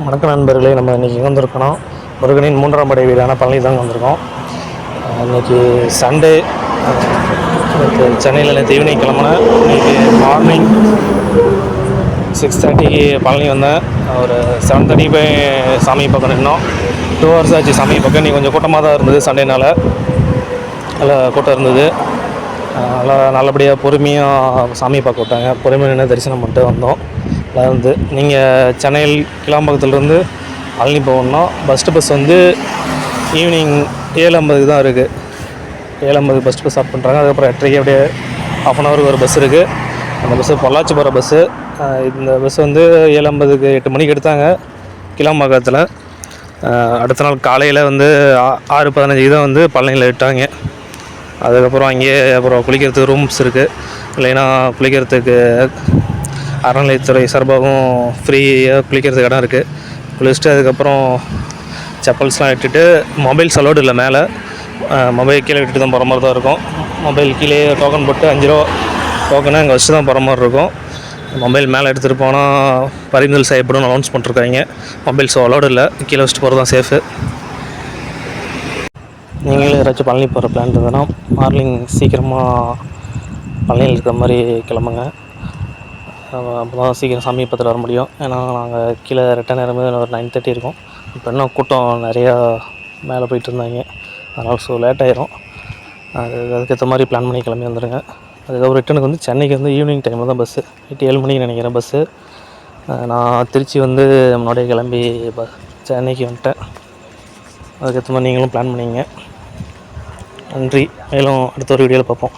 வணக்கம் நண்பர்களே, நம்ம இன்றைக்கி எங்கே வந்திருக்கோம்? முருகனின் 3ஆம் படை வீடான பழனி தாங்க வந்திருக்கோம். இன்றைக்கி சண்டே. சென்னையில் நேற்று ஈவினிங் கிளம்புனேன். இன்றைக்கி மார்னிங் 6:30க்கு பழனி வந்தேன். ஒரு 7:30 போய் சாமி பக்கம் நின்னோம். 2 hours ஆச்சு சாமி பக்கம். இன்றைக்கி கொஞ்சம் கூட்டமாக தான் இருந்தது, சண்டேனால் நல்லா கூட்டம் இருந்தது. நல்லபடியாக பொறுமையாக சாமி பார்க்க விட்டாங்க. பொறுமையாக நின்று தரிசனம் பண்ணிட்டு வந்தோம். வந்து நீங்கள் சென்னையில் கிளாம்பக்கத்துலேருந்து பழனி போகணுன்னா பஸ் வந்து ஈவினிங் 7:50 தான் இருக்குது. 7:50 பஸ் ஸ்டார்ட் பண்ணுறாங்க. அதுக்கப்புறம் 8:30 அப்படியே ½ hour ஒரு பஸ் இருக்குது. அந்த பஸ்ஸு பொள்ளாச்சி போகிற பஸ்ஸு. இந்த பஸ் வந்து 7:50க்கு 8 மணிக்கு எடுத்தாங்க கிளாம்பாக்கத்தில். அடுத்த நாள் காலையில் வந்து 6:15 தான் வந்து பழனியில் விட்டாங்க. அதுக்கப்புறம் அங்கேயே அப்புறம் குளிக்கிறதுக்கு ரூம்ஸ் இருக்குது. இல்லைன்னா குளிக்கிறதுக்கு அறநிலையத்துறை சார்பாகவும் ஃப்ரீயாக குளிக்கிறதுக்கு இடம் இருக்குது. குளிச்சுட்டு அதுக்கப்புறம் செப்பல்ஸ்லாம் விட்டுட்டு, மொபைல்ஸ் அலோடு இல்லை மேலே. மொபைல் கீழே விட்டுட்டு தான் போகிற மாதிரி தான் இருக்கும். மொபைல் கீழே டோக்கன் போட்டு 5 ரூபா டோக்கனை அங்கே வச்சு தான் போகிற மாதிரி இருக்கும். மொபைல் மேலே எடுத்துகிட்டு போனால் பறிமுதல் செய்யப்படும் அனௌன்ஸ் பண்ணிருக்காங்க. மொபைல்ஸ் அலோடு இல்லை, கீழே வச்சுட்டு போகிறது தான் சேஃபு. நீங்களே யாராச்சும் பழனி போகிற பிளான் இருந்ததுன்னா மார்னிங் சீக்கிரமாக பழனியில் இருக்கிற மாதிரி கிளம்புங்க. அப்போ தான் சீக்கிரம் சாமியை பார்த்துட்டு வர முடியும். ஏன்னா நாங்கள் கீழே ரிட்டன் நேரமே ஒரு 9:30 இருக்கும். இப்போ இன்னும் கூட்டம் நிறையா மேலே போய்ட்டு இருந்தாங்க. அதனால் லேட் ஆகிரும். அதுக்கேற்ற மாதிரி பிளான் பண்ணி கிளம்பி வந்துடுங்க. அதுக்கப்புறம் ரிட்டனுக்கு வந்து சென்னைக்கு வந்து ஈவினிங் டைமில் தான் பஸ்ஸு. 7 மணிக்கு நினைக்கிறேன் பஸ்ஸு. நான் திருச்சி வந்து முன்னாடியே கிளம்பி சென்னைக்கு வந்துட்டேன். அதுக்கேற்ற மாதிரி நீங்களும் பிளான் பண்ணிங்க. நன்றி. மேலும் அடுத்த ஒரு வீடியோவில் பார்ப்போம்.